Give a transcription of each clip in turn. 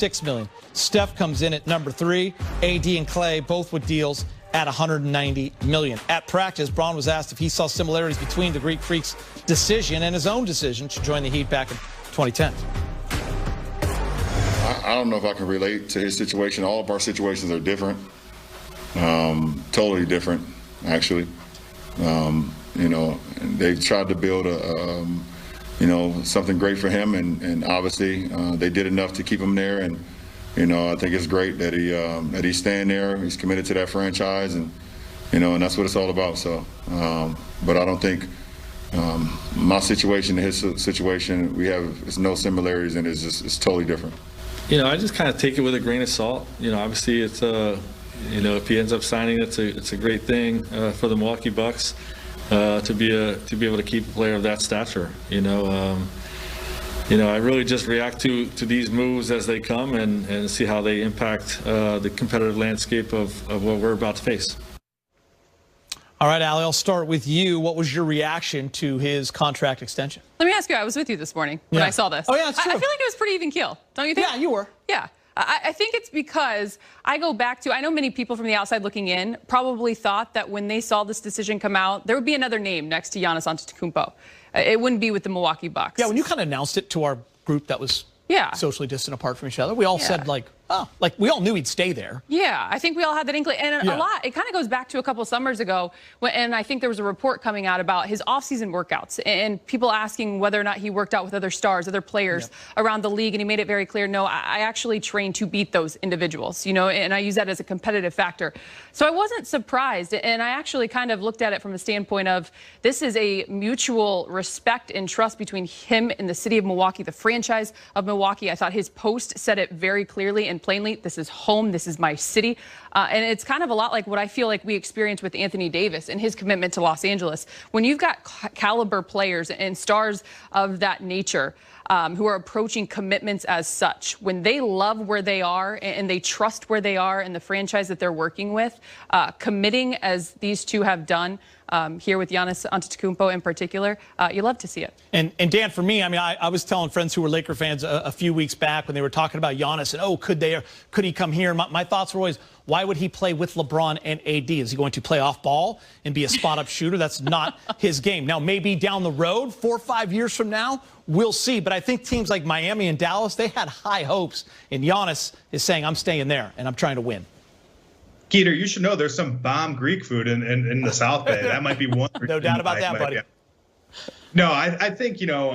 $6 million. Steph comes in at number 3. AD and Clay both with deals at $190 million. At practice, Braun was asked if he saw similarities between the Greek Freak's decision and his own decision to join the Heat back in 2010. I don't know if I can relate to his situation. All of our situations are different, totally different, actually. You know, they've tried to build a, you know, something great for him, and obviously they did enough to keep him there. And you know, I think it's great that he's staying there. He's committed to that franchise, and you know, and that's what it's all about. So, but I don't think my situation and his situation, it's no similarities, and it's totally different. You know, I just kind of take it with a grain of salt. You know, obviously it's you know, if he ends up signing, it's a great thing for the Milwaukee Bucks to be able to keep a player of that stature. You know, I really just react to these moves as they come and see how they impact the competitive landscape of what we're about to face. All right, Allie, I'll start with you. What was your reaction to his contract extension? Let me ask you, I was with you this morning when I saw this. Oh, yeah, it's true. I feel like it was pretty even keel, don't you think? Yeah, you were. Yeah. I think it's because I go back to, I know many people from the outside looking in probably thought that when they saw this decision come out, there would be another name next to Giannis Antetokounmpo. It wouldn't be with the Milwaukee Bucks. Yeah, when you kind of announced it to our group that was socially distant apart from each other, we all said, like, oh, like we all knew he'd stay there. Yeah, I think we all had that inkling. And a lot, it kind of goes back to a couple summers ago, and I think there was a report coming out about his off-season workouts and people asking whether or not he worked out with other stars, other players around the league. And he made it very clear, no, I actually train to beat those individuals, you know, and I use that as a competitive factor. So I wasn't surprised. And I actually kind of looked at it from a standpoint of this is a mutual respect and trust between him and the city of Milwaukee, the franchise of Milwaukee. I thought his post said it very clearly and plainly. This is home. This is my city. And it's kind of a lot like what I feel like we experienced with Anthony Davis and his commitment to Los Angeles. When you've got caliber players and stars of that nature who are approaching commitments as such, when they love where they are and they trust where they are and the franchise that they're working with, committing as these two have done here with Giannis Antetokounmpo in particular, you love to see it. And Dan, for me, I mean, I was telling friends who were Laker fans a few weeks back when they were talking about Giannis and, oh, could he come here? My thoughts were always, why would he play with LeBron and AD? Is he going to play off ball and be a spot-up shooter? That's not his game. Now, maybe down the road, 4 or 5 years from now, we'll see. But I think teams like Miami and Dallas, they had high hopes. And Giannis is saying, I'm staying there, and I'm trying to win. Keeter, you should know there's some bomb Greek food in the South Bay. That might be one. No doubt about that, buddy. No, I think, you know,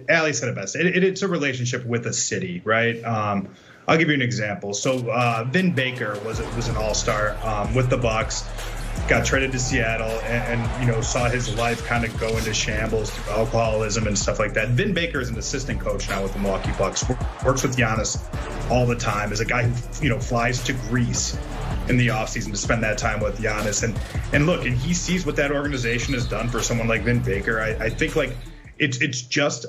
Allie said it best. It's a relationship with a city, right? I'll give you an example. So Vin Baker was an all-star with the Bucks, got traded to Seattle, and you know, saw his life kind of go into shambles through alcoholism and stuff like that. Vin Baker is an assistant coach now with the Milwaukee Bucks. Works with Giannis all the time. Is a guy who, you know, flies to Greece in the offseason to spend that time with Giannis. And look, and he sees what that organization has done for someone like Vin Baker. I think like it's just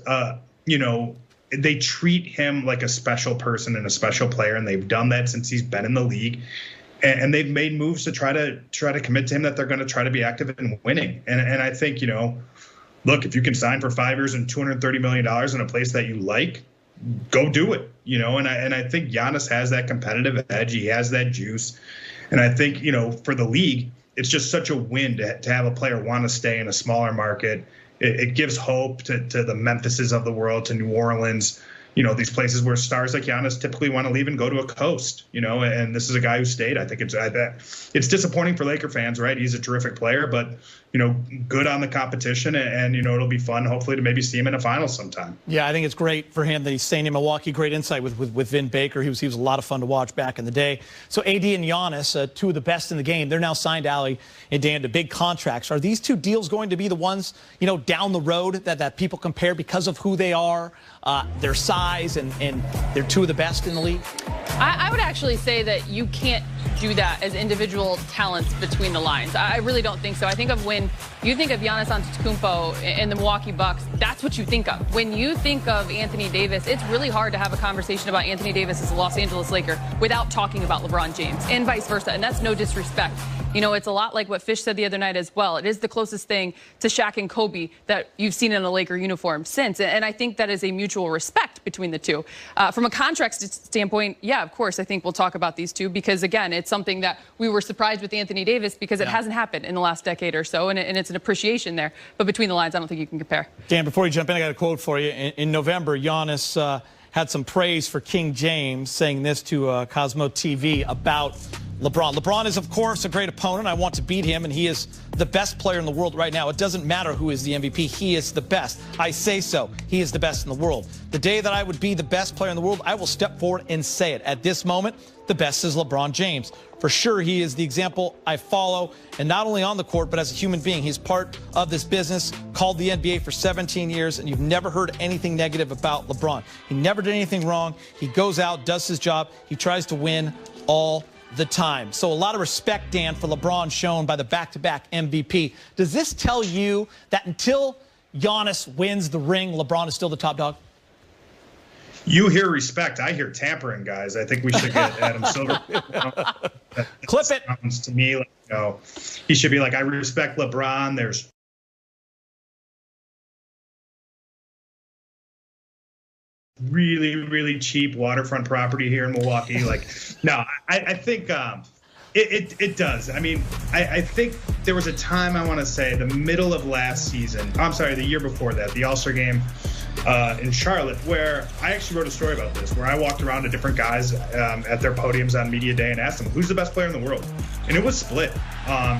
you know, they treat him like a special person and a special player, and they've done that since he's been in the league. And they've made moves to try to commit to him that they're going to try to be active in winning. And I think, you know, look, if you can sign for 5 years and $230 million in a place that you like, go do it. You know, and I think Giannis has that competitive edge. He has that juice. And I think, you know, for the league, it's just such a win to have a player want to stay in a smaller market. It gives hope to the Memphises of the world, to New Orleans, you know, these places where stars like Giannis typically want to leave and go to a coast, you know, and this is a guy who stayed. I think it's disappointing for Laker fans, right? He's a terrific player, but, you know, good on the competition, and you know, it'll be fun, hopefully, to maybe see him in a final sometime. Yeah, I think it's great for him that he's staying in Milwaukee. Great insight with Vin Baker. He was a lot of fun to watch back in the day. So AD and Giannis, two of the best in the game, they're now signed, Allie and Dan, to big contracts. Are these two deals going to be the ones, you know, down the road that people compare because of who they are, their size, and they're two of the best in the league? I would actually say that you can't do that as individual talents between the lines. I really don't think so. I think of when you think of Giannis Antetokounmpo and the Milwaukee Bucks, that's what you think of. When you think of Anthony Davis, it's really hard to have a conversation about Anthony Davis as a Los Angeles Laker without talking about LeBron James, and vice versa. And that's no disrespect. You know, it's a lot like what Fish said the other night as well. It is the closest thing to Shaq and Kobe that you've seen in a Laker uniform since. And I think that is a mutual respect between the two. From a contract standpoint, yeah, of course, I think we'll talk about these two because, again, it's something that we were surprised with Anthony Davis because it hasn't happened in the last decade or so, and it's an appreciation there. But between the lines, I don't think you can compare. Dan, before you jump in, I got a quote for you. In November, Giannis had some praise for King James, saying this to Cosmo TV about LeBron. LeBron is, of course, a great opponent. I want to beat him, and he is the best player in the world right now. It doesn't matter who is the MVP. He is the best. I say so. He is the best in the world. The day that I would be the best player in the world, I will step forward and say it. At this moment, the best is LeBron James. For sure, he is the example I follow, and not only on the court, but as a human being. He's part of this business, called the NBA for 17 years, and you've never heard anything negative about LeBron. He never did anything wrong. He goes out, does his job. He tries to win all the time. So a lot of respect, Dan, for LeBron shown by the back-to-back MVP. Does this tell you that until Giannis wins the ring, LeBron is still the top dog? You hear respect. I hear tampering, guys. I think we should get Adam Silver. Clip it. Sounds to me like, you know, he should be like, I respect LeBron. There's really, really cheap waterfront property here in Milwaukee. Like, no, I think it does. I mean, I think there was a time, I want to say, the middle of last season. I'm sorry, the year before that, the All-Star game in Charlotte, where I actually wrote a story about this, where I walked around to different guys at their podiums on media day and asked them, who's the best player in the world? And it was split.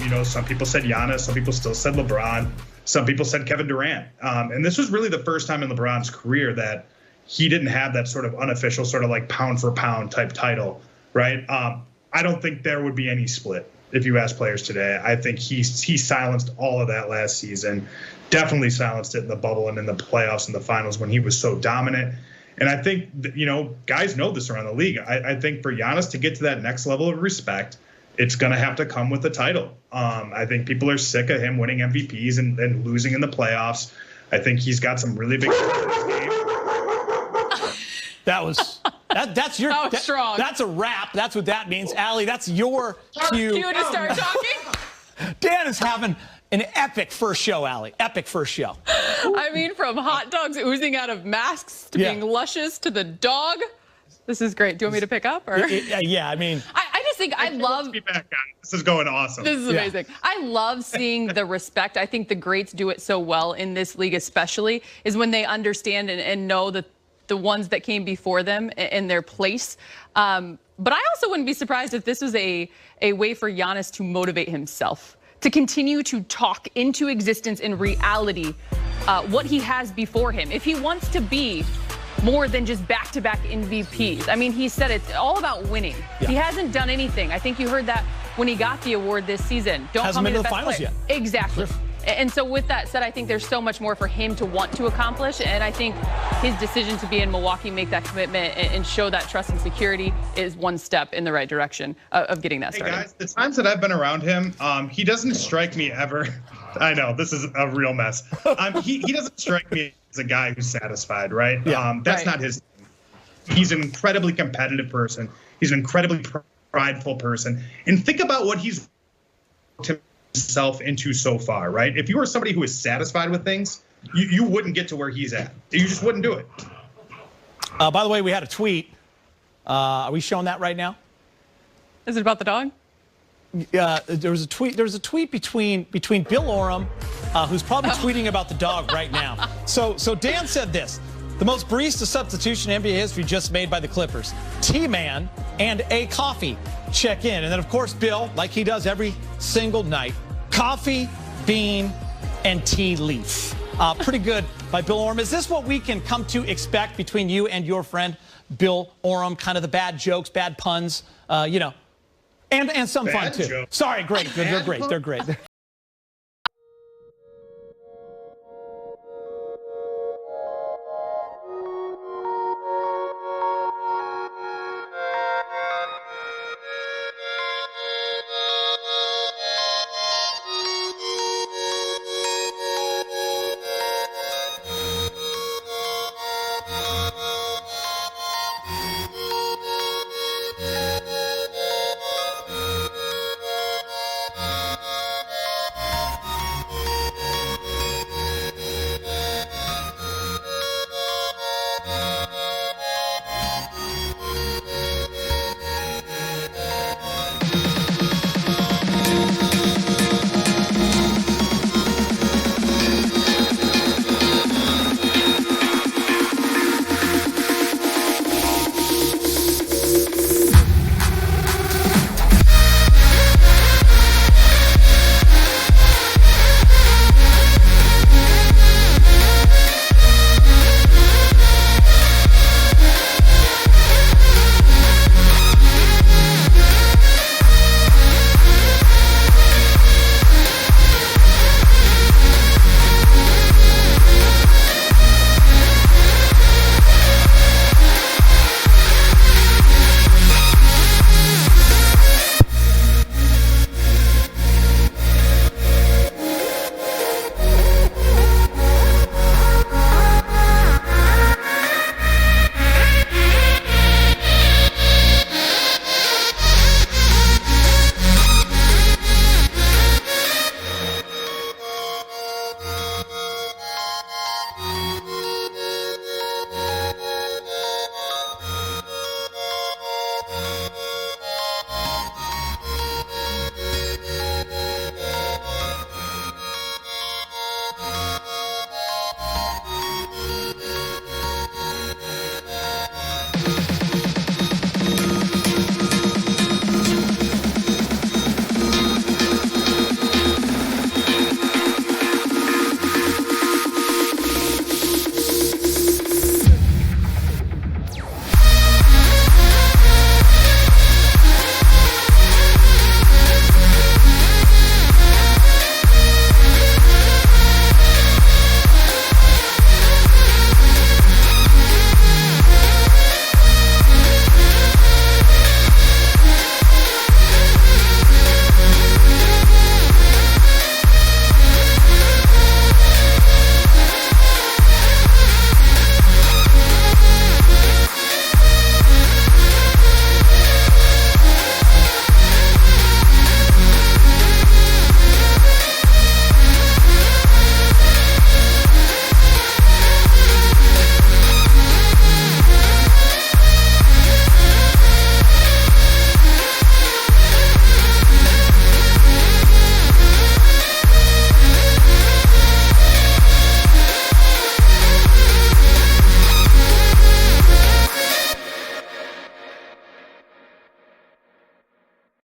You know, some people said Giannis, some people still said LeBron, some people said Kevin Durant. And this was really the first time in LeBron's career that he didn't have that sort of unofficial, sort of like pound for pound type title, right? I don't think there would be any split if you ask players today. I think he silenced all of that last season, definitely silenced it in the bubble and in the playoffs and the finals when he was so dominant. And I think, you know, guys know this around the league. I think for Giannis to get to that next level of respect, it's going to have to come with the title. I think people are sick of him winning MVPs and losing in the playoffs. I think he's got some really big game. That's your that was strong. That's a wrap. That's what that means. Allie, that's your cue. Cue to start talking. Dan is having an epic first show, Allie. Epic first show. I mean, from hot dogs oozing out of masks to being luscious to the dog. This is great. Do you want me to pick up? Or? Yeah, I mean. I just think I love. Be back, guys. This is going awesome. This is amazing. I love seeing the respect. I think the greats do it so well in this league, especially, is when they understand and know that the ones that came before them in their place. But I also wouldn't be surprised if this was a way for Giannis to motivate himself, to continue to talk into existence in reality what he has before him. If he wants to be more than just back-to-back MVPs. I mean, he said it's all about winning. Yeah. He hasn't done anything. I think you heard that when he got the award this season. Don't hasn't been to the finals yet. Exactly. Sure. And so with that said, I think there's so much more for him to want to accomplish. And I think his decision to be in Milwaukee, make that commitment, and show that trust and security is one step in the right direction of getting that started. Hey guys, the times that I've been around him, he doesn't strike me ever. I know, this is a real mess. He doesn't strike me as a guy who's satisfied, right? Yeah, that's not his thing. He's an incredibly competitive person. He's an incredibly prideful person. And think about what he's himself into so far, right? If you were somebody who is satisfied with things, you wouldn't get to where he's at. You just wouldn't do it. By the way, we had a tweet. Are we showing that right now? Is it about the dog? There was a tweet. There was a tweet between Bill Oram, who's probably tweeting about the dog right now. So Dan said this: the most barista substitution in NBA history just made by the Clippers. T-Man and a coffee. Check in. And then, of course, Bill, like he does every single night, coffee, bean, and tea leaf. Pretty good by Bill Oram. Is this what we can come to expect between you and your friend Bill Oram? Kind of the bad jokes, bad puns, you know, and some fun, too. Sorry, great. They're great. They're great.